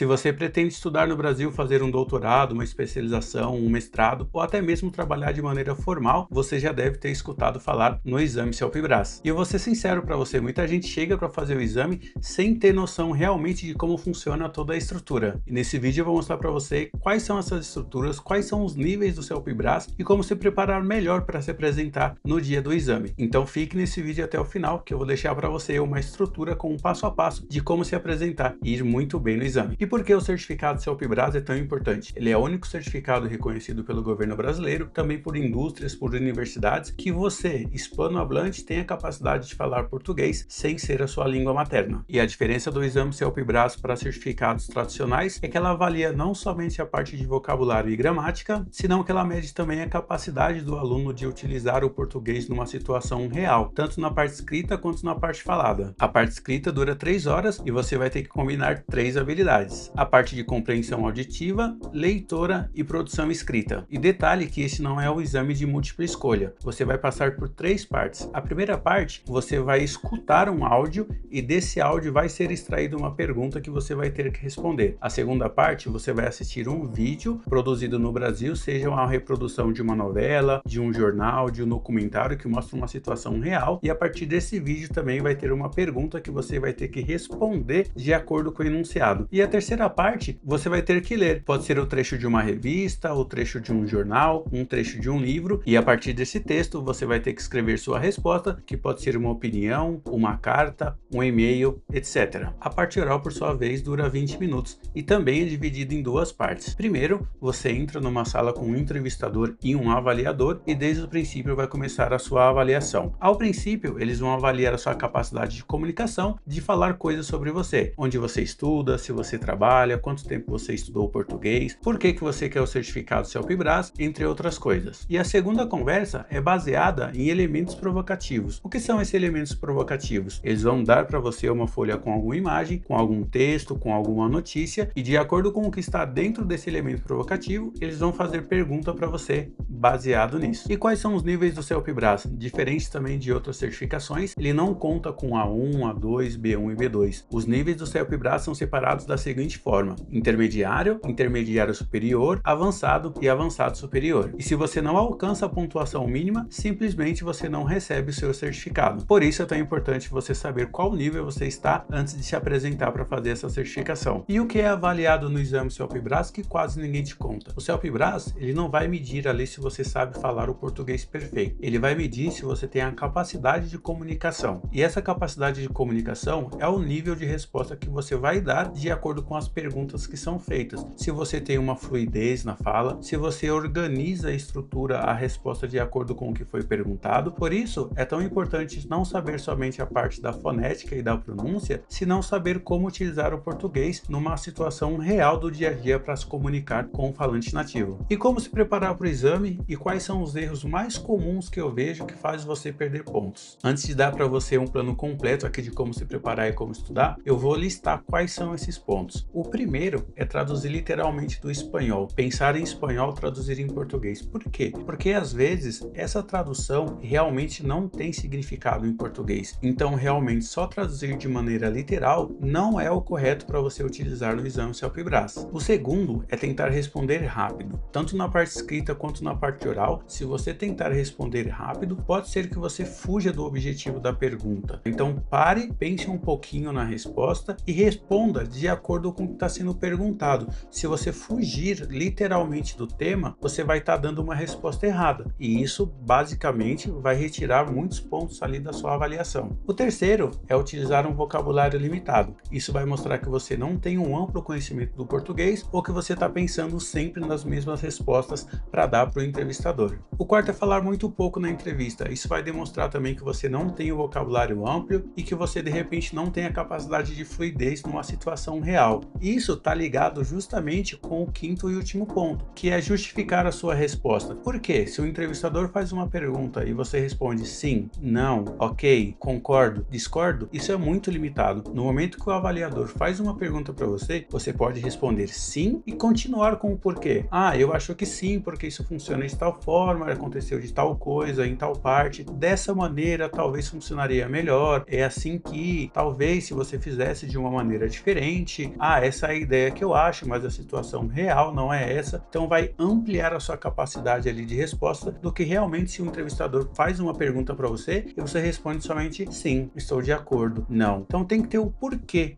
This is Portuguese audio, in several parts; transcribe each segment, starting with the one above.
Se você pretende estudar no Brasil, fazer um doutorado, uma especialização, um mestrado ou até mesmo trabalhar de maneira formal, você já deve ter escutado falar no exame CELPE-BRAS. E eu vou ser sincero para você, muita gente chega para fazer o exame sem ter noção realmente de como funciona toda a estrutura. E nesse vídeo eu vou mostrar para você quais são essas estruturas, quais são os níveis do CELPE-BRAS e como se preparar melhor para se apresentar no dia do exame. Então fique nesse vídeo até o final, que eu vou deixar para você uma estrutura com um passo a passo de como se apresentar e ir muito bem no exame. E por que o certificado CELPE-BRAS é tão importante? Ele é o único certificado reconhecido pelo governo brasileiro, também por indústrias, por universidades, que você, hispanohablante, tem a capacidade de falar português sem ser a sua língua materna. E a diferença do exame CELPE-BRAS para certificados tradicionais é que ela avalia não somente a parte de vocabulário e gramática, senão que ela mede também a capacidade do aluno de utilizar o português numa situação real, tanto na parte escrita quanto na parte falada. A parte escrita dura 3 horas e você vai ter que combinar 3 habilidades: a parte de compreensão auditiva, leitora e produção escrita. E detalhe que esse não é o exame de múltipla escolha, você vai passar por 3 partes. A primeira parte, você vai escutar um áudio e desse áudio vai ser extraída uma pergunta que você vai ter que responder. A segunda parte, você vai assistir um vídeo produzido no Brasil, seja uma reprodução de uma novela, de um jornal, de um documentário que mostra uma situação real, e a partir desse vídeo também vai ter uma pergunta que você vai ter que responder de acordo com o enunciado. E a terceira parte, você vai ter que ler. Pode ser o trecho de uma revista, o trecho de um jornal, um trecho de um livro, e a partir desse texto você vai ter que escrever sua resposta, que pode ser uma opinião, uma carta, um e-mail, etc. A parte oral, por sua vez, dura 20 minutos e também é dividida em 2 partes. Primeiro, você entra numa sala com um entrevistador e um avaliador e desde o princípio vai começar a sua avaliação. Ao princípio, eles vão avaliar a sua capacidade de comunicação, de falar coisas sobre você, onde você estuda, se você trabalha, quanto tempo você estudou português, por que você quer o certificado CELPE-BRAS, entre outras coisas. E a segunda conversa é baseada em elementos provocativos. O que são esses elementos provocativos? Eles vão dar para você uma folha com alguma imagem, com algum texto, com alguma notícia, e de acordo com o que está dentro desse elemento provocativo, eles vão fazer pergunta para você baseado nisso. E quais são os níveis do CELPE-BRAS? Diferentes também de outras certificações, ele não conta com A1, A2, B1 e B2. Os níveis do CELPE-BRAS são separados da seguinte forma: intermediário, intermediário superior, avançado e avançado superior. E se você não alcança a pontuação mínima, simplesmente você não recebe o seu certificado. Por isso é tão importante você saber qual nível você está antes de se apresentar para fazer essa certificação. E o que é avaliado no exame CELPE-BRAS que quase ninguém te conta? O CELPE-BRAS, ele não vai medir ali se você sabe falar o português perfeito. Ele vai medir se você tem a capacidade de comunicação. E essa capacidade de comunicação é o nível de resposta que você vai dar de acordo com as perguntas que são feitas. Se você tem uma fluidez na fala, se você organiza e estrutura a resposta de acordo com o que foi perguntado. Por isso, é tão importante não saber somente a parte da fonética e da pronúncia, senão saber como utilizar o português numa situação real do dia a dia para se comunicar com o falante nativo. E como se preparar para o exame e quais são os erros mais comuns que eu vejo que faz você perder pontos. Antes de dar para você um plano completo aqui de como se preparar e como estudar, eu vou listar quais são esses pontos. O primeiro é traduzir literalmente do espanhol. Pensar em espanhol, traduzir em português. Por quê? Porque às vezes essa tradução realmente não tem significado em português. Então realmente só traduzir de maneira literal não é o correto para você utilizar no exame CELPE-BRAS. O segundo é tentar responder rápido, tanto na parte escrita quanto na parte oral. Se você tentar responder rápido, pode ser que você fuja do objetivo da pergunta. Então pare, pense um pouquinho na resposta e responda de acordo com o que está sendo perguntado. Se você fugir literalmente do tema, você vai estar dando uma resposta errada. E isso basicamente vai retirar muitos pontos ali da sua avaliação. O terceiro é utilizar um vocabulário limitado. Isso vai mostrar que você não tem um amplo conhecimento do português ou que você está pensando sempre nas mesmas respostas para dar para o entrevistador. O quarto é falar muito pouco na entrevista. Isso vai demonstrar também que você não tem o vocabulário amplo e que você de repente não tem a capacidade de fluidez numa situação real. Isso está ligado justamente com o quinto e último ponto, que é justificar a sua resposta. Por quê? Se o entrevistador faz uma pergunta e você responde sim, não, ok, concordo, discordo, isso é muito limitado. No momento que o avaliador faz uma pergunta para você, você pode responder sim e continuar com o porquê. Ah, eu acho que sim, porque isso funciona de tal forma, aconteceu de tal coisa, em tal parte, dessa maneira talvez funcionaria melhor, é assim que, talvez se você fizesse de uma maneira diferente, ah, essa é a ideia que eu acho, mas a situação real não é essa. Então vai ampliar a sua capacidade ali de resposta do que realmente se o entrevistador faz uma pergunta para você e você responde somente sim, estou de acordo, não. Então tem que ter o porquê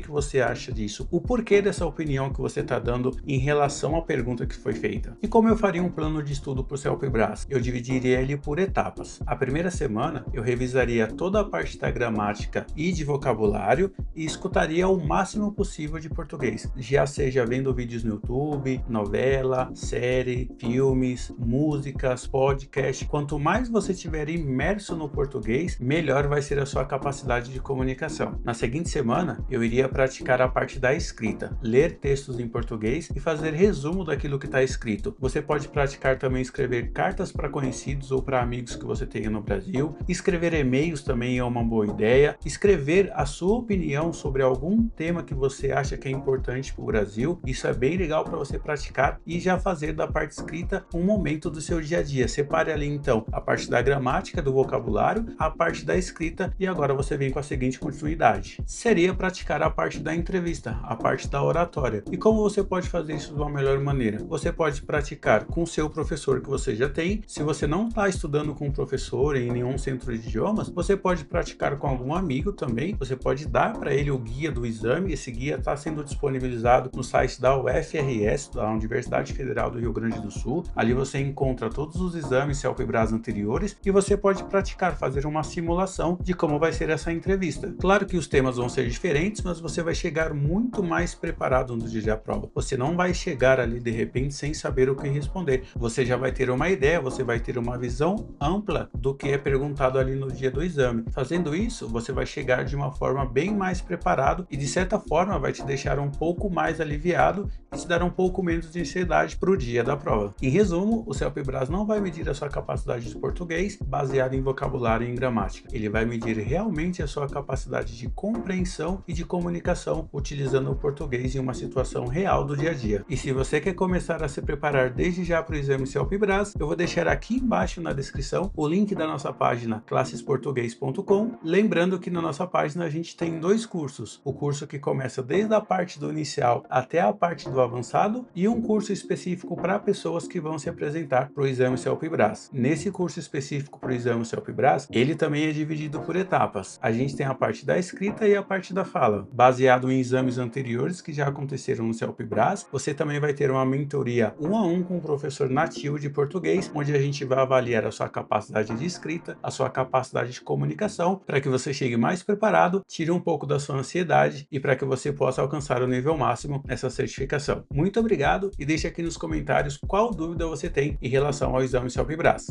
que você acha disso, o porquê dessa opinião que você está dando em relação à pergunta que foi feita. E como eu faria um plano de estudo para o CELPE-BRAS? Eu dividiria ele por etapas. A primeira semana eu revisaria toda a parte da gramática e de vocabulário e escutaria o máximo possível de português, já seja vendo vídeos no YouTube, novela, série, filmes, músicas, podcast. Quanto mais você estiver imerso no português, melhor vai ser a sua capacidade de comunicação. Na seguinte semana, eu iria praticar a parte da escrita, ler textos em português e fazer resumo daquilo que está escrito. Você pode praticar também escrever cartas para conhecidos ou para amigos que você tenha no Brasil. Escrever e-mails também é uma boa ideia. Escrever a sua opinião sobre algum tema que você acha que é importante para o Brasil. Isso é bem legal para você praticar e já fazer da parte escrita um momento do seu dia a dia. Separe ali então a parte da gramática, do vocabulário, a parte da escrita e agora você vem com a seguinte continuidade. Seria praticar a parte da entrevista, a parte da oratória. E como você pode fazer isso de uma melhor maneira? Você pode praticar com o seu professor que você já tem. Se você não está estudando com um professor em nenhum centro de idiomas, você pode praticar com algum amigo também. Você pode dar para ele o guia do exame. Esse guia está sendo disponibilizado no site da UFRS, da Universidade Federal do Rio Grande do Sul. Ali você encontra todos os exames CELPE-BRAS anteriores e você pode praticar, fazer uma simulação de como vai ser essa entrevista. Claro que os temas vão ser diferentes, mas você vai chegar muito mais preparado no dia da prova. Você não vai chegar ali de repente sem saber o que responder. Você já vai ter uma ideia, você vai ter uma visão ampla do que é perguntado ali no dia do exame. Fazendo isso, você vai chegar de uma forma bem mais preparado e de certa forma vai te deixar um pouco mais aliviado e te dar um pouco menos de ansiedade para o dia da prova. Em resumo, o CELPE-BRAS não vai medir a sua capacidade de português baseado em vocabulário e em gramática. Ele vai medir realmente a sua capacidade de compreensão e de comunicação utilizando o português em uma situação real do dia a dia. E se você quer começar a se preparar desde já para o exame CELPE-BRAS, eu vou deixar aqui embaixo na descrição o link da nossa página classesportugues.com. Lembrando que na nossa página a gente tem dois cursos, o curso que começa desde a parte do inicial até a parte do avançado e um curso específico para pessoas que vão se apresentar para o exame CELPE-BRAS. Nesse curso específico para o exame CELPE-BRAS, ele também é dividido por etapas. A gente tem a parte da escrita e a parte da fala. Baseado em exames anteriores que já aconteceram no CELPE-BRAS, você também vai ter uma mentoria 1 a 1 com um professor nativo de português, onde a gente vai avaliar a sua capacidade de escrita, a sua capacidade de comunicação, para que você chegue mais preparado, tire um pouco da sua ansiedade e para que você possa alcançar o nível máximo nessa certificação. Muito obrigado e deixe aqui nos comentários qual dúvida você tem em relação ao exame CELPE-BRAS.